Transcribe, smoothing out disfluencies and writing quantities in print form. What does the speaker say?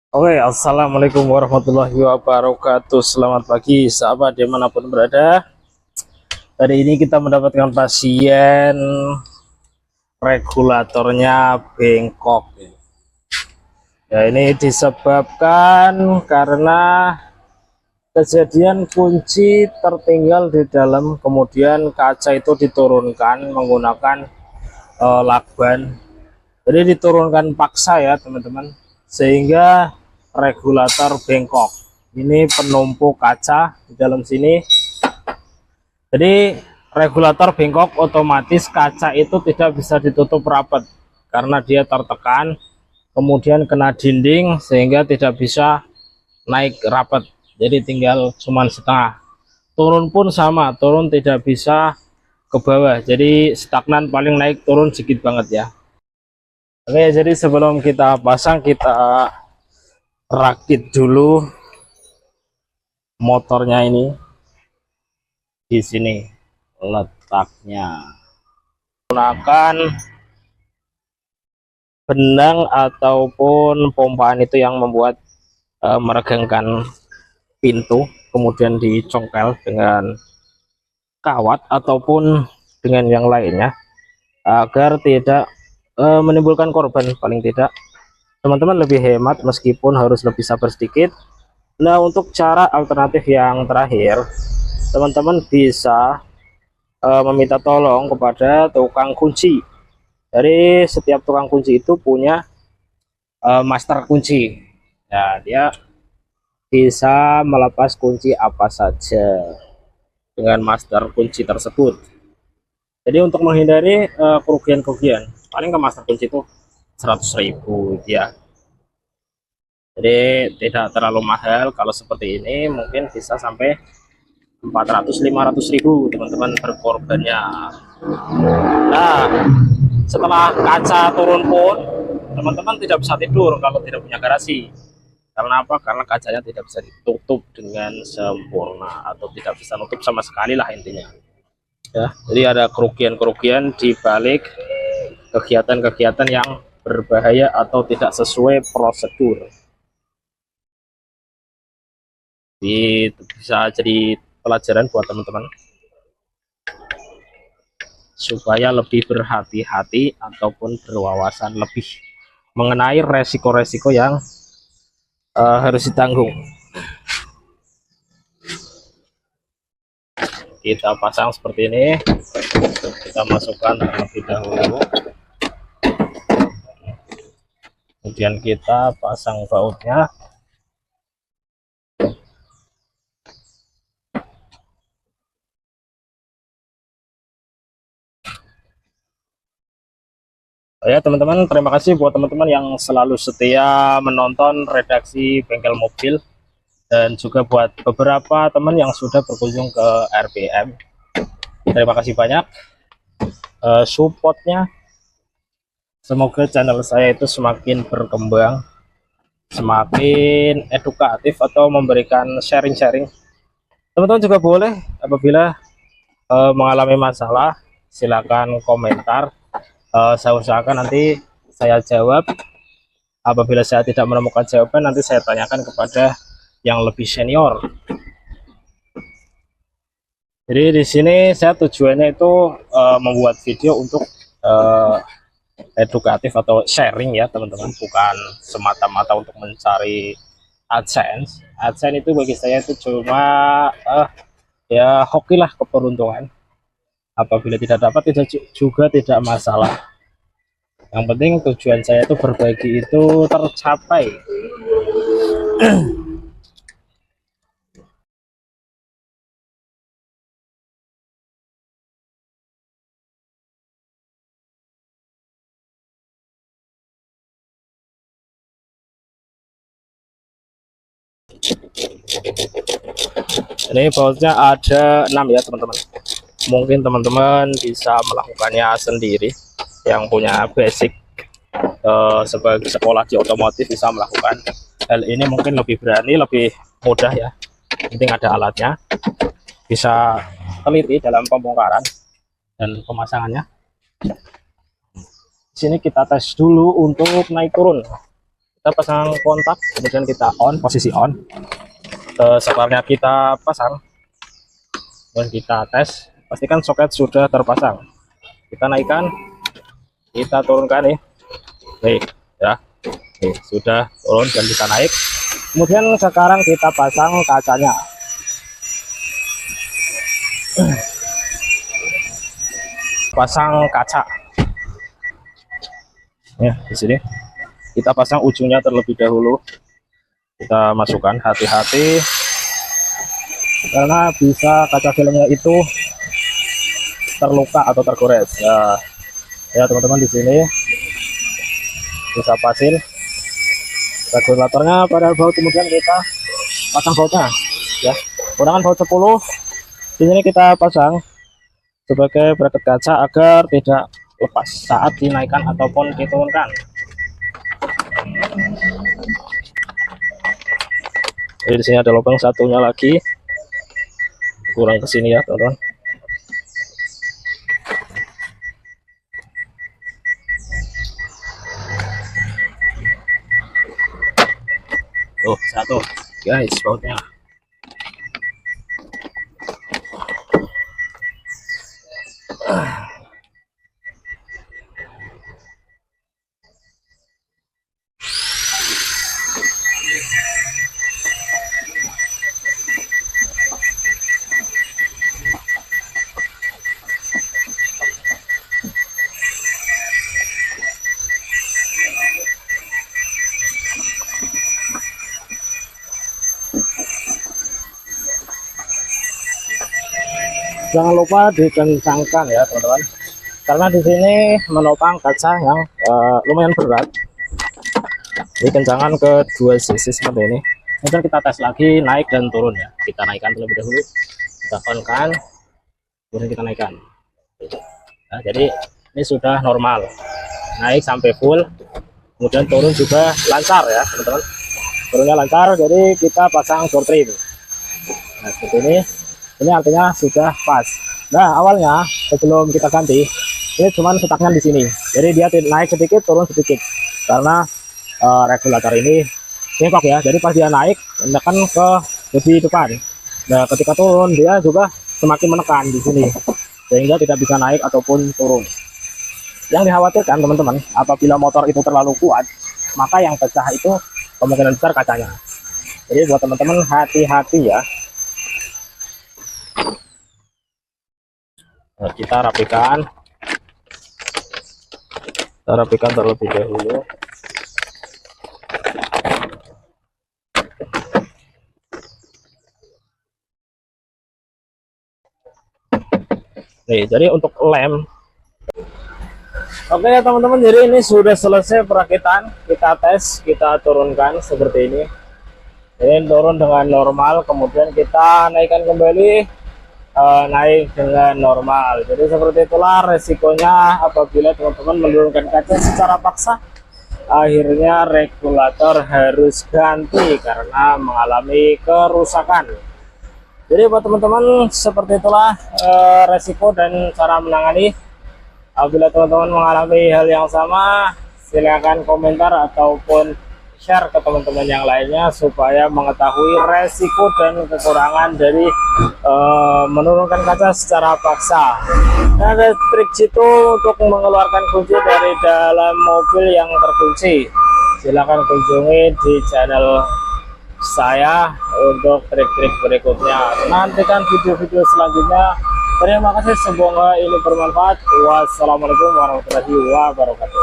Oke, assalamualaikum warahmatullahi wabarakatuh. Selamat pagi, sahabat dimanapun berada. Hari ini kita mendapatkan pasien regulatornya bengkok. Ya, ini disebabkan karena kejadian kunci tertinggal di dalam, kemudian kaca itu diturunkan menggunakan lakban. Jadi diturunkan paksa ya teman-teman, sehingga regulator bengkok. Ini penumpuk kaca di dalam sini. Jadi regulator bengkok, otomatis kaca itu tidak bisa ditutup rapat karena dia tertekan, kemudian kena dinding sehingga tidak bisa naik rapat. Jadi tinggal cuman setengah. Turun pun sama, turun tidak bisa ke bawah. Jadi stagnan, paling naik turun sedikit banget ya. Oke, jadi sebelum kita pasang, kita rakit dulu motornya. Ini di sini letaknya, gunakan benang ataupun pompaan itu yang membuat meregangkan pintu, kemudian dicongkel dengan kawat ataupun dengan yang lainnya agar tidak menimbulkan korban. Paling tidak teman-teman lebih hemat meskipun harus lebih sabar sedikit. Nah, untuk cara alternatif yang terakhir, teman-teman bisa meminta tolong kepada tukang kunci. Dari setiap tukang kunci itu punya master kunci. Ya, dia bisa melepas kunci apa saja dengan master kunci tersebut. Jadi untuk menghindari kerugian-kerugian, paling ke master kunci itu 100.000 ya. Jadi tidak terlalu mahal. Kalau seperti ini mungkin bisa sampai 400-500.000 teman-teman berkorbannya. Nah, setelah kaca turun pun teman-teman tidak bisa tidur kalau tidak punya garasi. Karena apa? Karena kacanya tidak bisa ditutup dengan sempurna atau tidak bisa nutup sama sekali lah intinya. Ya, jadi ada kerugian-kerugian di balik kegiatan-kegiatan yang berbahaya atau tidak sesuai prosedur. Bisa jadi pelajaran buat teman-teman supaya lebih berhati-hati ataupun berwawasan lebih mengenai resiko-resiko yang harus ditanggung. Kita pasang seperti ini, kita masukkan terlebih dahulu, kemudian kita pasang bautnya. Ya teman-teman, terima kasih buat teman-teman yang selalu setia menonton redaksi Bengkel Mobil, dan juga buat beberapa teman yang sudah berkunjung ke RPM. Terima kasih banyak supportnya. Semoga channel saya itu semakin berkembang, semakin edukatif atau memberikan sharing-sharing. Teman-teman juga boleh apabila mengalami masalah, silakan komentar. Saya usahakan nanti saya jawab. Apabila saya tidak menemukan jawaban, nanti saya tanyakan kepada yang lebih senior. Jadi di sini saya tujuannya itu membuat video untuk edukatif atau sharing ya teman-teman, bukan semata-mata untuk mencari AdSense. AdSense itu bagi saya itu cuma ya hoki lah, keberuntungan. Apabila tidak dapat juga tidak masalah. Yang penting tujuan saya itu berbagi itu tercapai. Ini bautnya ada 6 ya teman-teman. Mungkin teman-teman bisa melakukannya sendiri, yang punya basic sebagai sekolah di otomotif bisa melakukan hal ini. Mungkin lebih berani, lebih mudah ya, penting ada alatnya, bisa teliti dalam pembongkaran dan pemasangannya. Di sini kita tes dulu untuk naik turun. Kita pasang kontak, kemudian kita on, posisi on. Setelahnya kita pasang dan kita tes, pastikan soket sudah terpasang. Kita naikkan, kita turunkan nih. Nih ya, nih sudah turun dan bisa naik. Kemudian sekarang kita pasang kacanya. Pasang kaca ya, di sini kita pasang ujungnya terlebih dahulu. Kita masukkan, hati-hati karena bisa kaca filmnya itu terluka atau tergores ya teman-teman. Di sini bisa pasin regulatornya pada baut, kemudian kita pasang bautnya ya, menggunakan baut 10. Di sini kita pasang sebagai bracket kaca agar tidak lepas saat dinaikkan ataupun diturunkan. Jadi di sini ada lubang satunya lagi, kurang ke sini ya teman-teman. Oh, satu guys bautnya. Jangan lupa dikencangkan ya teman-teman, karena di sini menopang kaca yang lumayan berat. Dikencangkan ke 2 sisi seperti ini. Kemudian kita tes lagi naik dan turun ya. Kita naikkan terlebih dahulu, kita on-kan, kemudian kita naikkan. Nah, jadi ini sudah normal, naik sampai full, kemudian turun juga lancar ya teman-teman. Turunnya lancar, jadi kita pasang door trim. Nah seperti ini artinya sudah pas. Nah awalnya sebelum kita ganti, ini cuman setaknya di sini, jadi dia naik sedikit turun sedikit karena regulator ini bengkok ya. Jadi pas dia naik menekan ke bodi depan, nah ketika turun dia juga semakin menekan di sini sehingga tidak bisa naik ataupun turun. Yang dikhawatirkan teman-teman, apabila motor itu terlalu kuat, maka yang pecah itu kemungkinan besar kacanya. Jadi buat teman-teman hati-hati ya. Nah, kita rapikan terlebih dahulu. Nih, jadi untuk lem, oke ya teman-teman, jadi ini sudah selesai perakitan. Kita tes, kita turunkan seperti ini. Ini turun dengan normal, kemudian kita naikkan kembali, naik dengan normal. Jadi seperti itulah resikonya apabila teman-teman menurunkan kaca secara paksa, akhirnya regulator harus ganti karena mengalami kerusakan. Jadi buat teman-teman seperti itulah resiko dan cara menangani. Apabila teman-teman mengalami hal yang sama, silakan komentar ataupun share ke teman-teman yang lainnya supaya mengetahui resiko dan kekurangan dari menurunkan kaca secara paksa. Nah, ada trik jitu untuk mengeluarkan kunci dari dalam mobil yang terkunci. Silakan kunjungi di channel saya untuk trik-trik berikutnya. Nantikan video-video selanjutnya. Terima kasih, semoga ini bermanfaat. Wassalamualaikum warahmatullahi wabarakatuh.